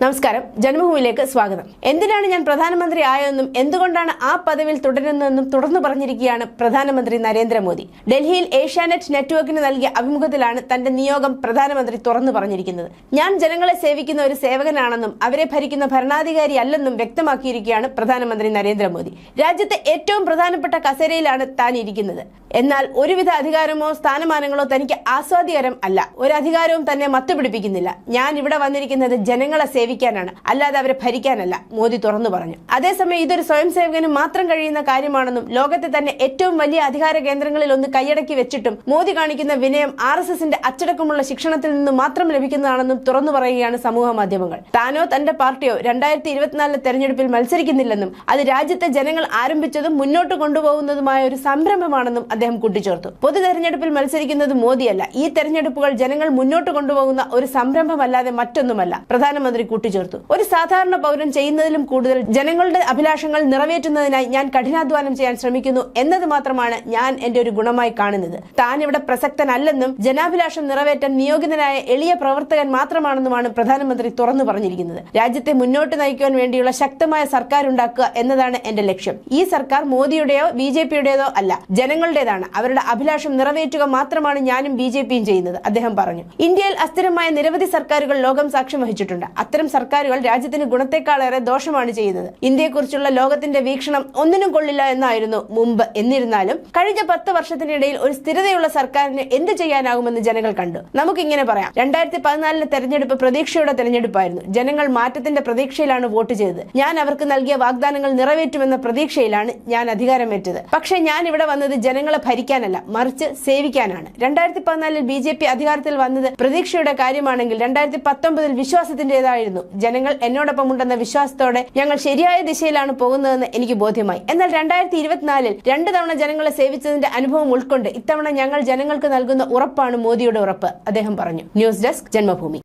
നമസ്കാരം, ജന്മഭൂമിയിലേക്ക് സ്വാഗതം. എന്തിനാണ് ഞാൻ പ്രധാനമന്ത്രി ആയതെന്നും എന്തുകൊണ്ടാണ് ആ പദവിയിൽ തുടരുന്നതെന്നും തുടർന്നു പറഞ്ഞിരിക്കുകയാണ് പ്രധാനമന്ത്രി നരേന്ദ്രമോദി. ഡൽഹിയിൽ ഏഷ്യാനെറ്റ് നെറ്റ്വർക്കിന് നൽകിയ അഭിമുഖത്തിലാണ് തന്റെ നിയോഗം പ്രധാനമന്ത്രി തുറന്നു പറഞ്ഞിരിക്കുന്നത്. ഞാൻ ജനങ്ങളെ സേവിക്കുന്ന ഒരു സേവകനാണെന്നും അവരെ ഭരിക്കുന്ന ഭരണാധികാരി അല്ലെന്നും വ്യക്തമാക്കിയിരിക്കുകയാണ് പ്രധാനമന്ത്രി നരേന്ദ്രമോദി. രാജ്യത്തെ ഏറ്റവും പ്രധാനപ്പെട്ട കസേരയിലാണ് താൻ ഇരിക്കുന്നത്. എന്നാൽ ഒരുവിധ അധികാരമോ സ്ഥാനമാനങ്ങളോ തനിക്ക് ആസ്വാദ്യകരം അല്ല. ഒരു അധികാരവും തന്നെ മത്തുപിടിപ്പിക്കുന്നില്ല. ഞാൻ ഇവിടെ വന്നിരിക്കുന്നത് ജനങ്ങളെ സേവിക്കാനാണ്, അല്ലാതെ അവരെ ഭരിക്കാനല്ല, മോദി തുറന്നു പറഞ്ഞു. അതേസമയം ഇതൊരു സ്വയം സേവകന് മാത്രം കഴിയുന്ന കാര്യമാണെന്നും ലോകത്തെ തന്നെ ഏറ്റവും വലിയ അധികാര കേന്ദ്രങ്ങളിൽ ഒന്ന് കൈയടക്കി വെച്ചിട്ടും മോദി കാണിക്കുന്ന വിനയം RSSന്റെ അച്ചടക്കമുള്ള ശിക്ഷണത്തിൽ നിന്ന് മാത്രം ലഭിക്കുന്നതാണെന്നും തുറന്നു പറയുകയാണ് സമൂഹ മാധ്യമങ്ങൾ. താനോ തന്റെ പാർട്ടിയോ 2024 തെരഞ്ഞെടുപ്പിൽ മത്സരിക്കുന്നില്ലെന്നും അത് രാജ്യത്തെ ജനങ്ങൾ ആരംഭിച്ചതും മുന്നോട്ട് കൊണ്ടുപോകുന്നതുമായ ഒരു സംരംഭമാണെന്നും അദ്ദേഹം കൂട്ടിച്ചേർത്തു. പൊതു തെരഞ്ഞെടുപ്പിൽ മത്സരിക്കുന്നത് മോദിയല്ല, ഈ തെരഞ്ഞെടുപ്പുകൾ ജനങ്ങൾ മുന്നോട്ട് കൊണ്ടുപോകുന്ന ഒരു സംരംഭമല്ലാതെ മറ്റൊന്നുമല്ല, പ്രധാനമന്ത്രി കൂട്ടിച്ചേർത്തു. ഒരു സാധാരണ പൗരൻ ചെയ്യുന്നതിലും കൂടുതൽ ജനങ്ങളുടെ അഭിലാഷങ്ങൾ നിറവേറ്റുന്നതിനായി ഞാൻ കഠിനാധ്വാനം ചെയ്യാൻ ശ്രമിക്കുന്നു എന്നത് മാത്രമാണ് ഞാൻ എന്റെ ഒരു ഗുണമായി കാണുന്നത്. താൻ ഇവിടെ പ്രസക്തനല്ലെന്നും ജനാഭിലാഷം നിറവേറ്റാൻ നിയോഗിതനായ എളിയ പ്രവർത്തകൻ മാത്രമാണെന്നുമാണ് പ്രധാനമന്ത്രി തുറന്നു പറഞ്ഞിരിക്കുന്നത്. രാജ്യത്തെ മുന്നോട്ട് നയിക്കുവാൻ വേണ്ടിയുള്ള ശക്തമായ സർക്കാർ ഉണ്ടാക്കുക എന്നതാണ് എന്റെ ലക്ഷ്യം. ഈ സർക്കാർ മോദിയുടെയോ BJPയുടേതോ അല്ല, ജനങ്ങളുടേതാണ്. അവരുടെ അഭിലാഷം നിറവേറ്റുക മാത്രമാണ് ഞാനും BJPയും ചെയ്യുന്നത്, അദ്ദേഹം പറഞ്ഞു. ഇന്ത്യയിൽ അസ്ഥിരമായ നിരവധി സർക്കാരുകൾ ലോകം സാക്ഷ്യം വഹിച്ചിട്ടുണ്ട്. അത്തരം സർക്കാരുകൾ രാജ്യത്തിന് ഗുണത്തെക്കാളേറെ ദോഷമാണ് ചെയ്യുന്നത്. ഇന്ത്യയെക്കുറിച്ചുള്ള ലോകത്തിന്റെ വീക്ഷണം ഒന്നിനും കൊള്ളില്ല എന്നായിരുന്നു മുമ്പ്. എന്നിരുന്നാലും കഴിഞ്ഞ 10 വർഷത്തിനിടയിൽ ഒരു സ്ഥിരതയുള്ള സർക്കാരിന് എന്ത് ചെയ്യാനാകുമെന്ന് ജനങ്ങൾ കണ്ടു. നമുക്കിങ്ങനെ പറയാം, 2014 തെരഞ്ഞെടുപ്പ് പ്രതീക്ഷയുടെ തെരഞ്ഞെടുപ്പായിരുന്നു. ജനങ്ങൾ മാറ്റത്തിന്റെ പ്രതീക്ഷയിലാണ് വോട്ട് ചെയ്തത്. ഞാൻ അവർക്ക് നൽകിയ വാഗ്ദാനങ്ങൾ നിറവേറ്റുമെന്ന പ്രതീക്ഷയിലാണ് ഞാൻ അധികാരമേറ്റത്. പക്ഷേ ഞാൻ ഇവിടെ വന്നത് ജനങ്ങളെ ഭരിക്കാനല്ല, മറിച്ച് സേവിക്കാനാണ്. 2014 BJP അധികാരത്തിൽ വന്നത് പ്രതീക്ഷയുടെ കാര്യമാണെങ്കിൽ 2019 വിശ്വാസത്തിന്റേതായിരുന്നു. ജനങ്ങൾ എന്നോടൊപ്പം ഉണ്ടെന്ന വിശ്വാസത്തോടെ ഞങ്ങൾ ശരിയായ ദിശയിലാണ് പോകുന്നതെന്ന് എനിക്ക് ബോധ്യമായി. എന്നാൽ 2024 2 തവണ ജനങ്ങളെ സേവിച്ചതിന്റെ അനുഭവം ഉൾക്കൊണ്ട് ഇത്തവണ ഞങ്ങൾ ജനങ്ങൾക്ക് നൽകുന്ന ഉറപ്പാണ് മോദിയുടെ ഉറപ്പ്, അദ്ദേഹം പറഞ്ഞു. News desk, Janmabhumi.